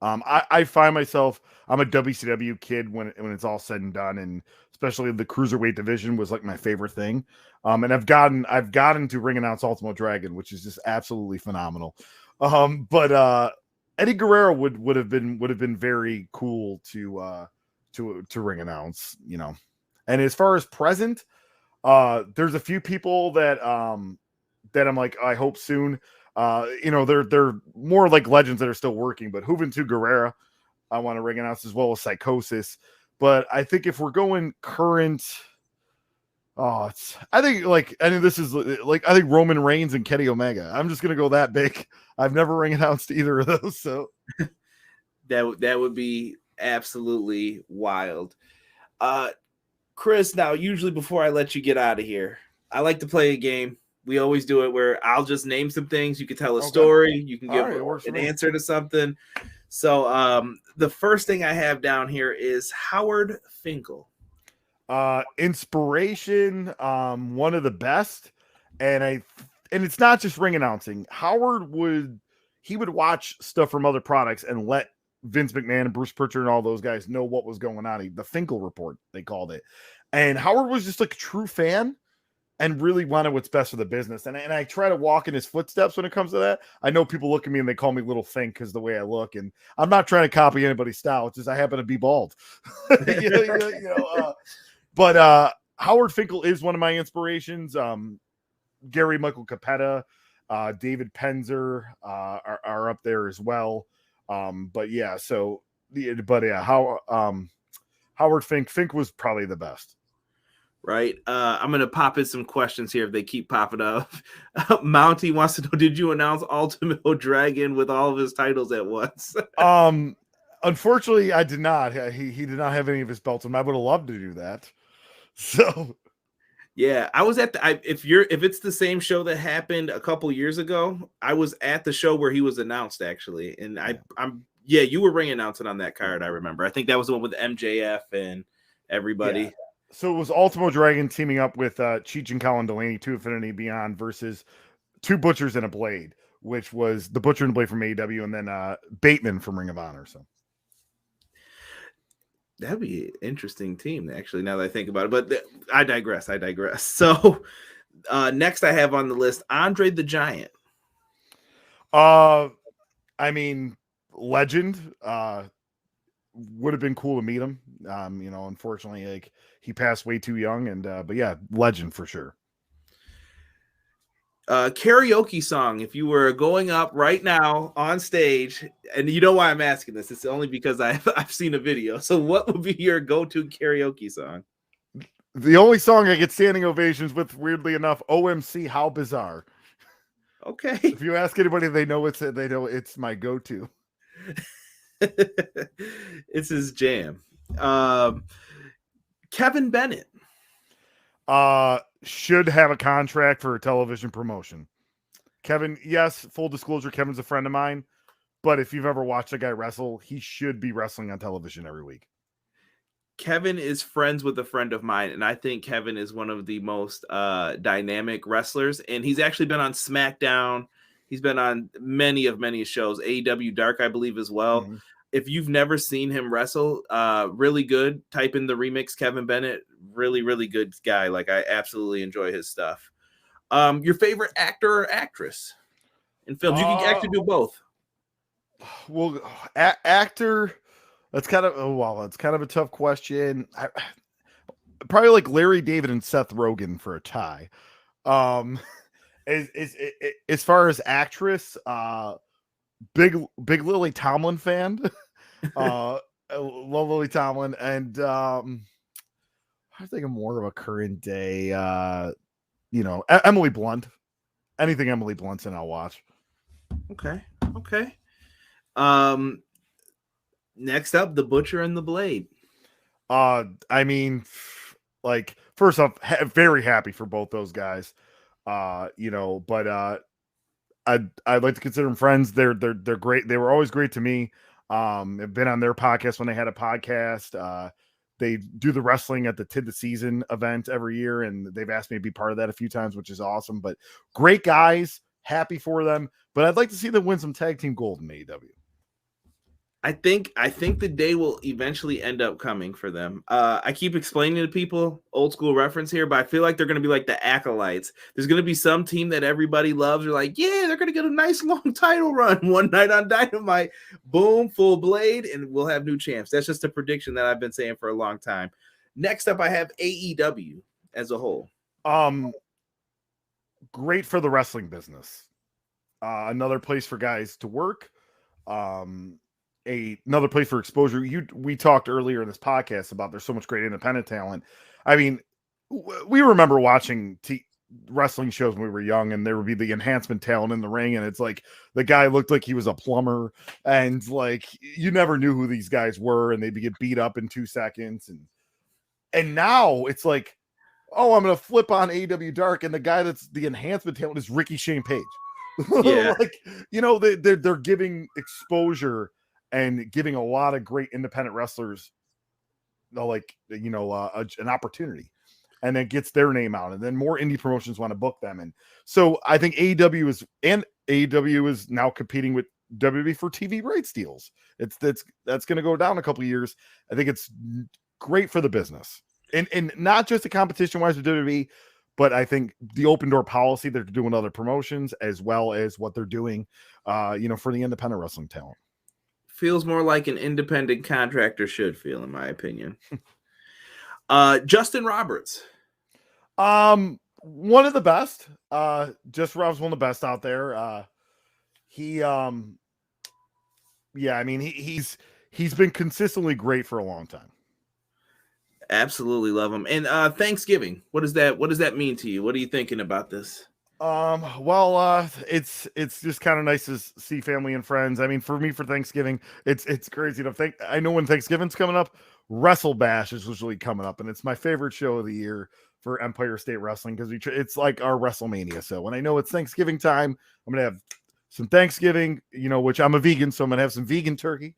I find myself, I'm a WCW kid when it's all said and done, and especially the cruiserweight division was like my favorite thing. And I've gotten to ring announce Ultimo Dragon, which is just absolutely phenomenal. But Eddie Guerrero would have been very cool to ring announce, you know. And as far as present, there's a few people that I'm like, I hope soon. You know, they're more like legends that are still working, but Juventud Guerrera, I want to ring announce, as well as Psychosis. But I think if we're going current, I think Roman Reigns and Kenny Omega. I'm just gonna go that big. I've never ring announced either of those, so that would be absolutely wild. Chris, now usually before I let you get out of here, I like to play a game. We always do it where I'll just name some things. You can tell a story. You can give an answer to something. So the first thing I have down here is Howard Finkel. Inspiration, one of the best. And it's not just ring announcing. Howard would watch stuff from other products and let Vince McMahon and Bruce Pritchard and all those guys know what was going on. The Finkel Report, they called it. And Howard was just like a true fan and really wanted what's best for the business. And I try to walk in his footsteps when it comes to that. I know people look at me and they call me Little Fink because the way I look, and I'm not trying to copy anybody's style. It's just I happen to be bald. But Howard Finkel is one of my inspirations. Gary Michael Capetta, David Penzer are up there as well. Howard Fink was probably the best. Right. I'm going to pop in some questions here if they keep popping up. Mounty wants to know, did you announce Ultimo Dragon with all of his titles at once? Unfortunately, I did not. He did not have any of his belts, and I would have loved to do that. So, yeah, I was at if it's the same show that happened a couple years ago, I was at the show where he was announced, actually. And you were ring announcing on that card, I remember. I think that was the one with MJF and everybody. Yeah. So it was Ultimo Dragon teaming up with Cheech and Colin Delaney, 2 Infinity Beyond, versus 2 Butchers and a Blade, which was the Butcher and Blade from AEW, and then Bateman from Ring of Honor. So that'd be an interesting team, actually, now that I think about it. But I digress. So next I have on the list, Andre the Giant. I mean, legend. Would have been cool to meet him. Unfortunately, like he passed way too young, and but yeah, legend for sure. Karaoke song. If you were going up right now on stage, and you know why I'm asking this, it's only because I've seen a video. So, what would be your go-to karaoke song? The only song I get standing ovations with, weirdly enough, OMC, How Bizarre. Okay. If you ask anybody, they know it's my go-to. It's his jam. Kevin Bennett. Should have a contract for a television promotion. Kevin, yes, full disclosure, Kevin's a friend of mine, but if you've ever watched a guy wrestle, he should be wrestling on television every week. Kevin is friends with a friend of mine, and I think Kevin is one of the most dynamic wrestlers, and he's actually been on SmackDown. He's been on many shows, AEW Dark, I believe, as well. Mm-hmm. If you've never seen him wrestle, really good. Type in the remix Kevin Bennett. Really, really good guy. Like, I absolutely enjoy his stuff. Your favorite actor or actress in films? You can actually do both. Well, actor... That's kind of a tough question. Probably like Larry David and Seth Rogen for a tie. As far as actress, big Lily Tomlin fan. Love Lily Tomlin, and I think I'm more of a current day. Emily Blunt. Anything Emily Blunt's in, I'll watch. Okay. Next up, The Butcher and the Blade. I mean, like, first off, very happy for both those guys. But I'd like to consider them friends. They're great. They were always great to me. I've been on their podcast when they had a podcast. They do the wrestling at the Tid the Season event every year, and they've asked me to be part of that a few times, which is awesome. But great guys, happy for them. But I'd like to see them win some tag team gold in AEW. I think the day will eventually end up coming for them. I keep explaining to people, old school reference here, but I feel like they're going to be like the Acolytes. There's going to be some team that everybody loves. They're like, yeah, they're going to get a nice long title run one night on Dynamite. Boom, full blade, and we'll have new champs. That's just a prediction that I've been saying for a long time. Next up, I have AEW as a whole. Great for the wrestling business. Another place for guys to work. Another place for exposure. We talked earlier in this podcast about there's so much great independent talent. I mean, we remember watching wrestling shows when we were young, and there would be the enhancement talent in the ring, and it's like the guy looked like he was a plumber, and like you never knew who these guys were, and they'd get beat up in 2 seconds. And now it's like, oh, I'm gonna flip on AEW Dark, and the guy that's the enhancement talent is Ricky Shane Page. Yeah. They're giving exposure and giving a lot of great independent wrestlers, an opportunity, and it gets their name out, and then more indie promotions want to book them. And so I think AEW is now competing with WWE for TV rights deals. That's going to go down a couple of years. I think it's great for the business, and not just the competition wise with WWE, but I think the open door policy they're doing other promotions, as well as what they're doing, for the independent wrestling talent. Feels more like an independent contractor should feel, in my opinion. Justin Roberts. One of the best. Justin Roberts, one of the best out there. He's been consistently great for a long time. Absolutely love him. And Thanksgiving, what does that mean to you? What are you thinking about this? It's just kind of nice to see family and friends. I mean, for me, for Thanksgiving, it's crazy to think. I know when Thanksgiving's coming up, Wrestle Bash is usually coming up, and it's my favorite show of the year for Empire State Wrestling because it's like our WrestleMania. So when I know it's Thanksgiving time, I'm gonna have some Thanksgiving, which I'm a vegan, so I'm gonna have some vegan turkey,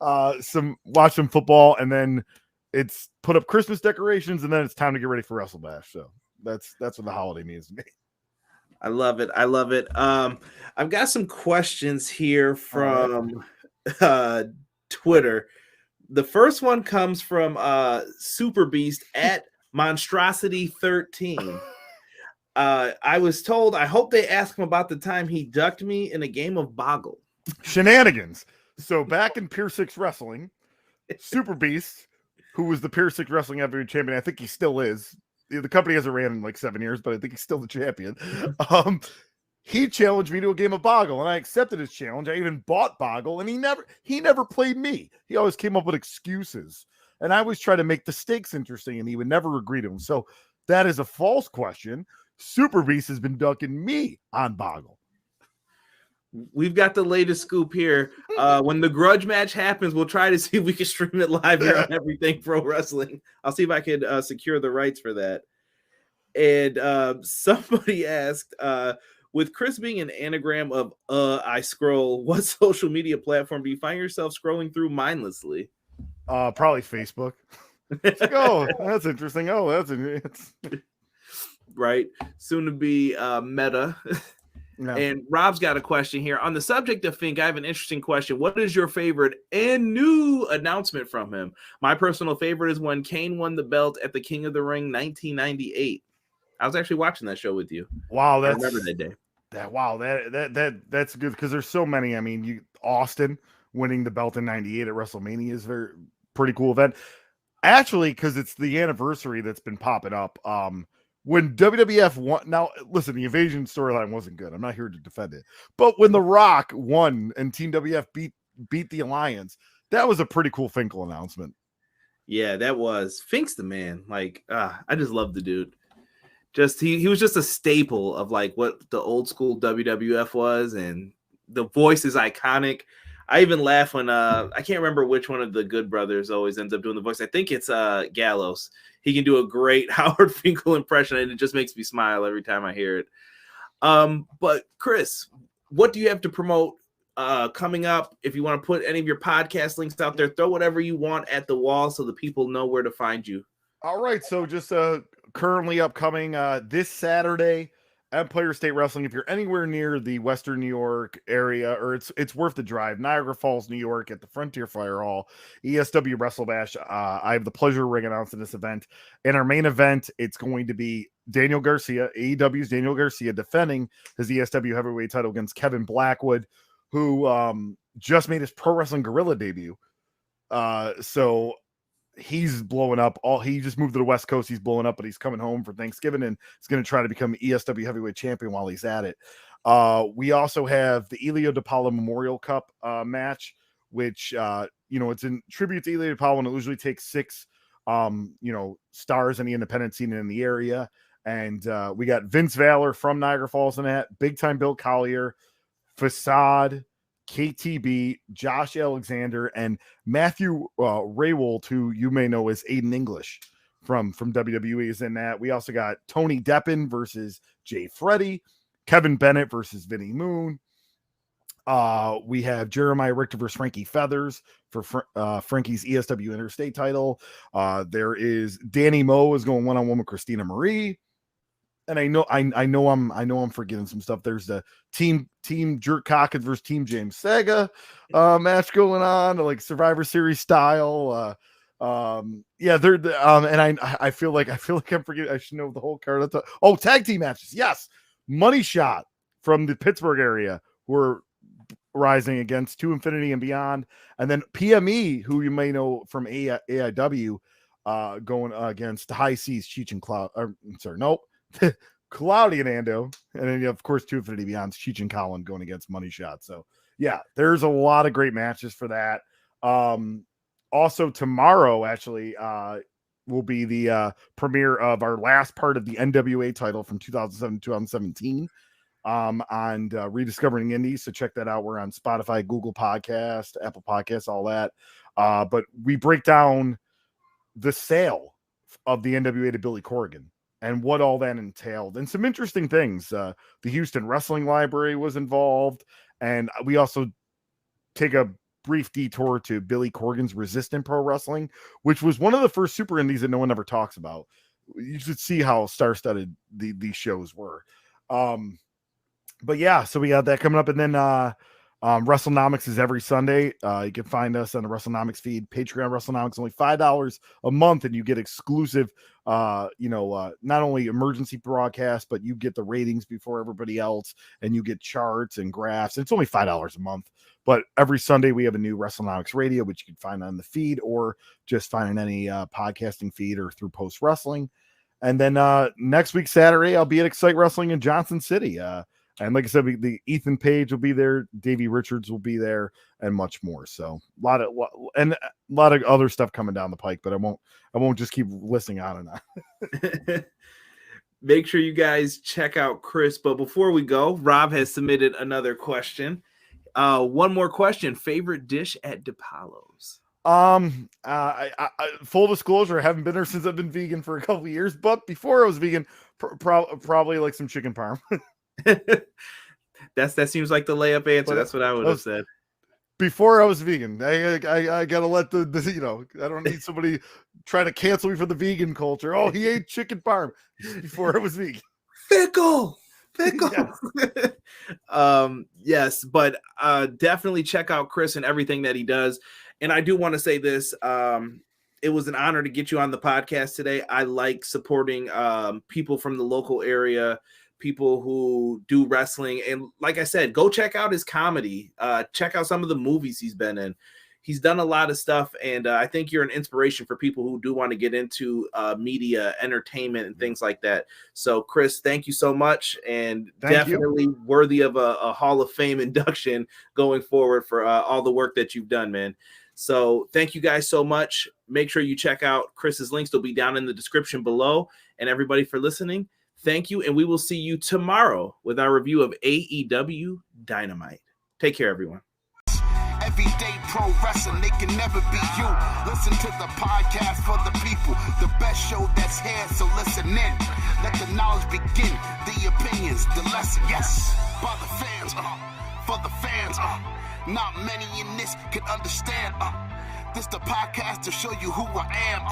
watch some football, and then it's put up Christmas decorations, and then it's time to get ready for Wrestle Bash. So that's what the holiday means to me. I love it. I've got some questions here from Twitter. The first one comes from Super Beast at Monstrosity13. I was told, I hope they ask him about the time he ducked me in a game of Boggle. Shenanigans. So back in Pier 6 Wrestling, Super Beast, who was the Pier 6 Wrestling Heavyweight Champion. I think he still is. The company hasn't ran in like 7 years, but I think he's still the champion. He challenged me to a game of Boggle, and I accepted his challenge. I even bought Boggle, and he never played me. He always came up with excuses, and I always try to make the stakes interesting, and he would never agree to them. So that is a false question. Super Beast has been ducking me on Boggle. We've got the latest scoop here. When the grudge match happens, we'll try to see if we can stream it live here on Everything Pro Wrestling. I'll see if I can secure the rights for that. And somebody asked, with Chris being an anagram of I scroll, what social media platform do you find yourself scrolling through mindlessly? Probably Facebook. It's like, oh, that's interesting. Oh, it's right. Soon to be Meta. No. And Rob's got a question here. On the subject of Fink, I have an interesting question. What is your favorite and new announcement from him? My personal favorite is when Kane won the belt at the King of the Ring 1998. I was actually watching that show with you. Wow, I remember that day. That's good because there's so many. I mean, Austin winning the belt in 98 at WrestleMania is pretty cool event. Actually, because it's the anniversary that's been popping up. When WWF won, now listen, the Invasion storyline wasn't good. I'm not here to defend it, but when The Rock won and Team WF beat the Alliance, that was a pretty cool Finkel announcement. Yeah, that was. Fink's the man. Like, I just love the dude. Just he was just a staple of like what the old school WWF was, and the voice is iconic. I even laugh when I can't remember which one of the Good Brothers always ends up doing the voice. I think it's Gallows. He can do a great Howard Finkel impression, and it just makes me smile every time I hear it. But Chris, what do you have to promote coming up? If you want to put any of your podcast links out there, throw whatever you want at the wall so the people know where to find you. All right, so just currently upcoming this Saturday, Empire State Wrestling. If you're anywhere near the Western New York area, or it's worth the drive, Niagara Falls, New York, at the Frontier Fire Hall, ESW Wrestle Bash. I have the pleasure of ring announcing this event. In our main event, it's going to be Daniel Garcia, AEW's Daniel Garcia, defending his ESW heavyweight title against Kevin Blackwood, who just made his Pro Wrestling Guerrilla debut. So he's blowing up. He just moved to the West Coast. He's blowing up, but he's coming home for Thanksgiving, and he's going to try to become ESW heavyweight champion while he's at it. We also have the Elio DePaula Memorial Cup match, which it's in tribute to Elio DePaula, and it usually takes 6 stars in the independent scene in the area. And we got Vince Valor from Niagara Falls in that, Big Time Bill Collier, Facade, KTB, Josh Alexander, and Matthew Raywold, who you may know as Aiden English from WWE, is in that. We also got Tony Deppen versus Jay Freddy, Kevin Bennett versus Vinnie Moon. We have Jeremiah Richter versus Frankie Feathers for Frankie's ESW Interstate title. There is Danny Moe is going one-on-one with Christina Marie. And I know I'm forgetting some stuff. There's the team Jerk Cockett versus Team James Sega match going on, like Survivor Series style. And I feel like I'm forgetting. I should know the whole card. Tag team matches. Yes, Money Shot from the Pittsburgh area were rising against To Infinity and Beyond, and then PME, who you may know from AIW, going against the High Seas, Cheech and Cloud. Cloudy and Ando, and then of course To Infinity Beyond, Cheech and Colin going against Money Shot. So yeah, there's a lot of great matches for that. Also tomorrow actually will be the premiere of our last part of the NWA title from 2007-2017 on Rediscovering the Indies. So check that out. We're on Spotify, Google Podcast, Apple Podcasts, all that. But we break down the sale of the NWA to Billy Corgan and what all that entailed, and some interesting things. The Houston Wrestling Library was involved, and we also take a brief detour to Billy Corgan's Resistant Pro Wrestling, which was one of the first super indies that no one ever talks about. You should see how star-studded these shows were. But yeah, so we got that coming up, and then Wrestlenomics is every Sunday. You can find us on the Wrestlenomics feed. Patreon Wrestlenomics only $5 a month, and you get exclusive, not only emergency broadcasts, but you get the ratings before everybody else, and you get charts and graphs. It's only $5 a month, but every Sunday we have a new Wrestlenomics radio, which you can find on the feed or just find in any podcasting feed or through Post Wrestling. And then next week Saturday, I'll be at Excite Wrestling in Johnson City. And like I said, the Ethan Page will be there, Davey Richards will be there, and much more. So a lot of other stuff coming down the pike, but I won't just keep listing on and on. Make sure you guys check out Chris. But before we go, Rob has submitted another question. One more question: favorite dish at DePaulo's? I full disclosure, I haven't been there since I've been vegan for a couple of years. But before I was vegan, probably like some chicken parm. That seems like the layup answer. But that's what I would have said. Before I was vegan, I gotta let the I don't need somebody trying to cancel me for the vegan culture. Oh, he ate chicken parm before I was vegan. Fickle. Yes. Yes, but definitely check out Chris and everything that he does. And I do want to say this. It was an honor to get you on the podcast today. I like supporting people from the local area, people who do wrestling. And like I said, go check out his comedy. Check out some of the movies he's been in. He's done a lot of stuff. And I think you're an inspiration for people who do want to get into media, entertainment, and things like that. So, Chris, thank you so much. And definitely worthy of a Hall of Fame induction going forward for all the work that you've done, man. So thank you guys so much. Make sure you check out Chris's links. They'll be down in the description below. And everybody for listening, thank you. And we will see you tomorrow with our review of AEW Dynamite. Take care, everyone. Everyday pro wrestling, they can never be you. Listen to the podcast for the people, the best show that's here, so listen in. Let the knowledge begin, the opinions, the lesson, yes. By the fans, for the fans, not many in this can understand, this the podcast to show you who I am,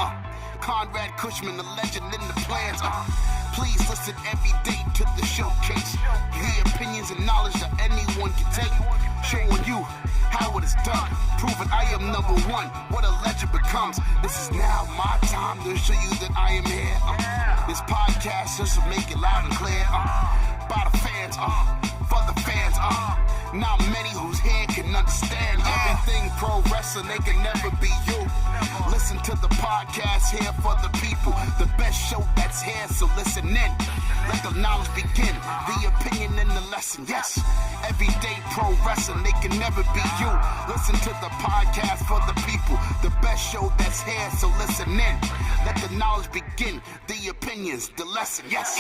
Conrad Cushman, the legend in the plans, please listen every day to the showcase, the opinions and knowledge that anyone can take, showing you how it is done, proving I am number one, what a legend becomes. This is now my time to show you that I am here. This podcast just to make it loud and clear. By the fans, for the fans, not many who's here can understand everything pro wrestling, they can never be you. Listen to the podcast here for the people, the best show that's here, so listen in. Let the knowledge begin, the opinion and the lesson, yes. Everyday pro wrestling, they can never be you. Listen to the podcast for the people, the best show that's here, so listen in. Let the knowledge begin, the opinions, the lesson, yes.